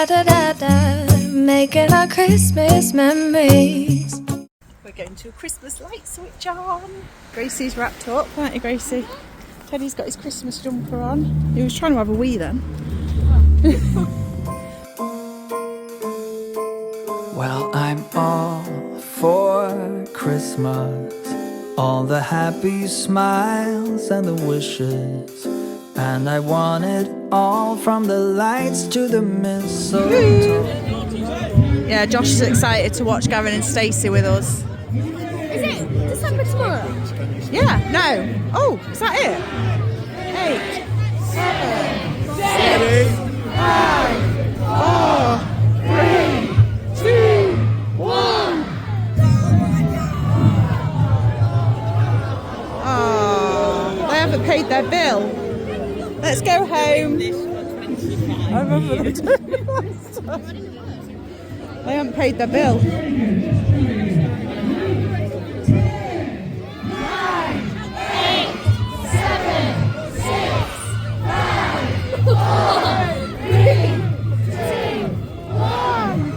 da da da da, making our Christmas memories. We're going to a Christmas light switch on. Gracie's wrapped up, aren't you, Gracie? Teddy's got his Christmas jumper on. He was trying to have a wee then. Well, I'm all for Christmas, all the happy smiles and the wishes, and I want it all from the lights to the mistletoe. Yeah, Josh is excited to watch Gavin and Stacey with us. Is it December tomorrow? Yeah, no. Oh, is that it? 8, 7, 6, 5, 4, 3, 2, 1. Oh, they haven't paid their bill. Let's go home. I remember they told me last time. They haven't paid their bill. 9, 8, 7, 6, 5, 4, 3, 2, 1.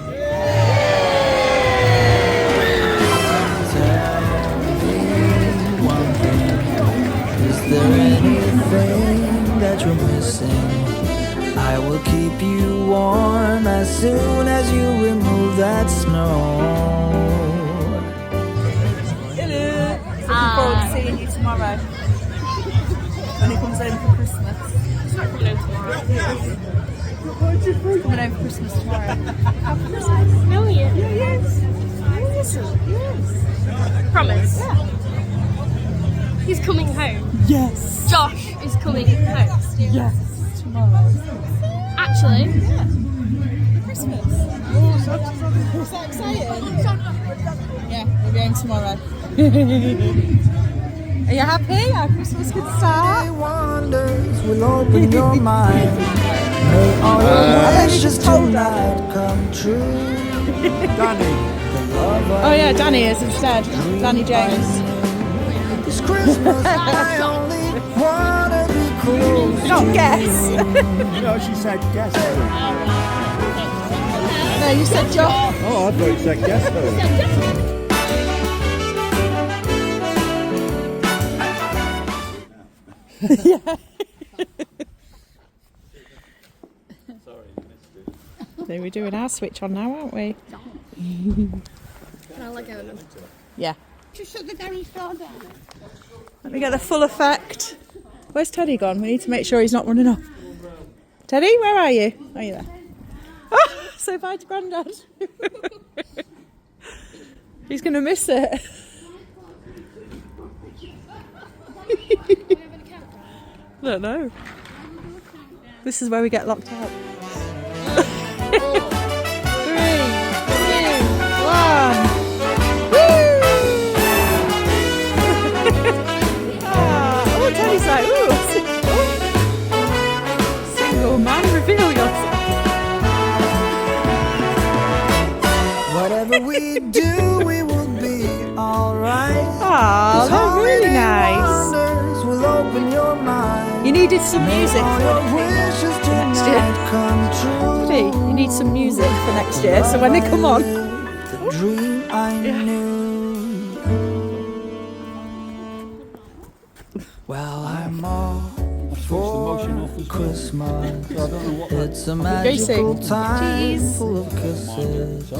Is there anything that you're missing? I will keep you warm as soon as you remove that snow. Looking forward to seeing you tomorrow when he comes home for Christmas. It's not coming home tomorrow. Coming home for Christmas tomorrow. No, yeah. Yes. Promise. Yeah. He's coming home. Yes. Josh is coming home. Yes. Tomorrow. Actually. Yeah. Christmas. Oh, so exciting. Yeah, we'll be home tomorrow. Are you happy? Our Christmas can start. Wonders will open your mind. May all your wishes tonight come true. Danny. Oh yeah, Danny is instead. Danny James. This Christmas I only wanna be close. Not guess. No, she said guess who. No, you said Josh. Oh, I thought you said guess who. So we're doing our switch on now, aren't we? Can I let go of them? Yeah. Just shut the Danny store down. Let me get the full effect. Where's Teddy gone? We need to make sure he's not running off. Teddy, where are you? Are you there? Oh, say bye to Grandad. He's going to miss it. I don't know. This is where we get locked out. 3, 2, 1. Oh, Teddy's like, ooh. Single man, reveal yourself. Whatever we do, we will be alright. Oh, they're really nice. Will open your mind. You needed some music All for your wishes next year. tonight come true. Teddy, you need some music for next year, so when they come on. The dream I knew. Well, I'm all for Christmas. It's a magical time full of kisses.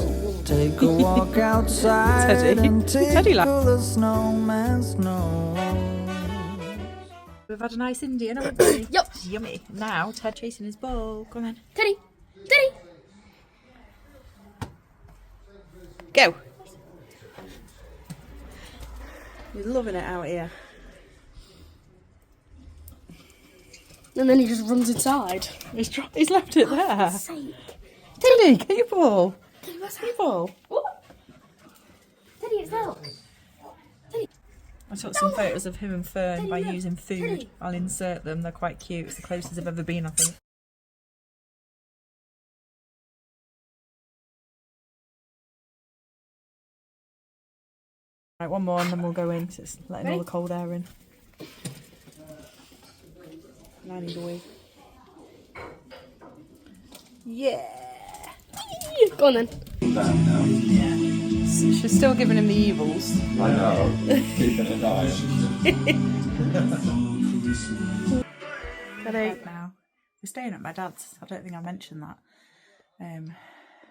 Take a walk outside Teddy. and Teddy tickle the snowman's nose. We've had a nice Indian, haven't we? Yup. Yummy. Now, Ted chasing his ball. Come on. Teddy. Teddy. Go. He's loving it out here. And then he just runs inside. He's left it there. Sake. Teddy, get your ball. Teddy, what's Get your ball. What? Teddy, it's out. Teddy. I took some photos of him and Fern Teddy, by look. using food. Teddy. I'll insert them. They're quite cute. It's the closest I've ever been, I think. Right, one more and then we'll go in. 'Cause it's letting all the cold air in. And I need a wee. Yeah. Go on then. She's still giving him the evils. I know. Keeping an eye Teddy. Now we're staying at my dad's. I don't think I mentioned that.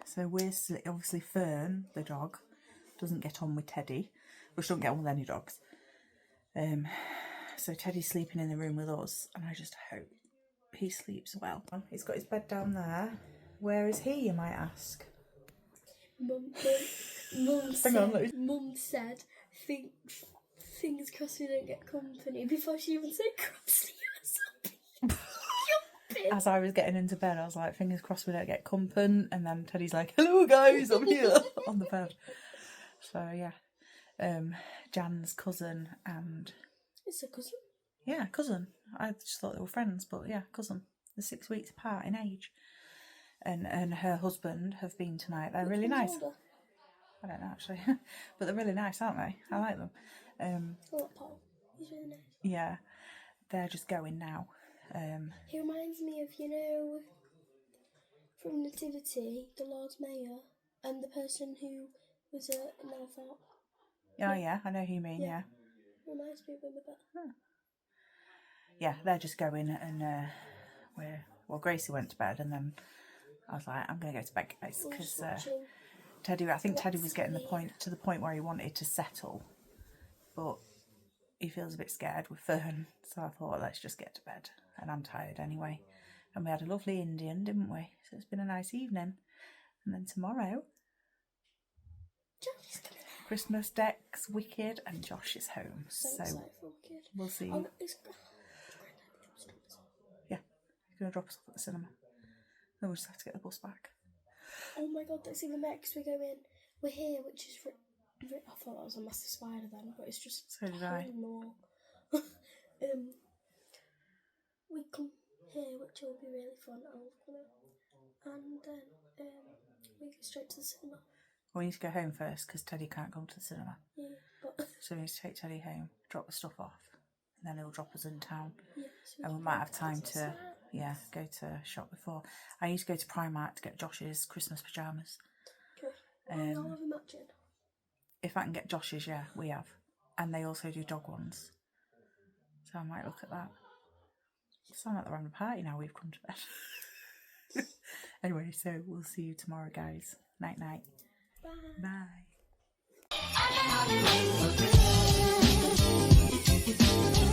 So we're obviously Fern, the dog, doesn't get on with Teddy, which don't get on with any dogs. So Teddy's sleeping in the room with us, and I just hope he sleeps well. He's got his bed down there. Where is he, you might ask? Mum Hang on, let me... said, fingers crossed we don't get company before she even said crossly or something. As I was getting into bed, I was like, fingers crossed we don't get company. And then Teddy's like, hello guys, I'm here on the bed. So yeah, Jan's cousin and... It's a cousin? Yeah, cousin. I just thought they were friends, but yeah, cousin. They're 6 weeks apart in age. And her husband have been tonight. They're really nice. Older? I don't know actually, but they're really nice, aren't they? I like them. I like Paul. He's really nice. Yeah, they're just going now. He reminds me of, you know, from Nativity, the Lord Mayor, and the person who was a Nelthorpe. Oh yeah, I know who you mean. Yeah. Reminds me of him a bit. Huh. Yeah, they're just going, and Gracie went to bed, and then I was like, I'm going to go to bed, guys, because Teddy was getting to the point where he wanted to settle, but he feels a bit scared with Fern, so I thought, let's just get to bed, and I'm tired anyway. And we had a lovely Indian, didn't we? So it's been a nice evening. And then tomorrow, Christmas decks, Wicked, and Josh is home. So we'll see. Yeah, he's going to drop us off at the cinema. Then we'll just have to get the bus back. Oh my god, that's even better because we're here, which is... I thought that was a massive spider then, but it's just... So did I. More. We come here, which will be really fun, and then we go straight to the cinema. We need to go home first because Teddy can't come to the cinema. Yeah, but... So we need to take Teddy home, drop the stuff off, and then he'll drop us in town. Yeah, so and we might have time to, go to shop before. I used to go to Primark to get Josh's Christmas pyjamas. Okay. I'll have a matching. If I can get Josh's, yeah, we have. And they also do dog ones. So I might look at that. Sound like they're having a party now we've come to bed. Anyway, so we'll see you tomorrow, guys. Night, night. Bye. Bye.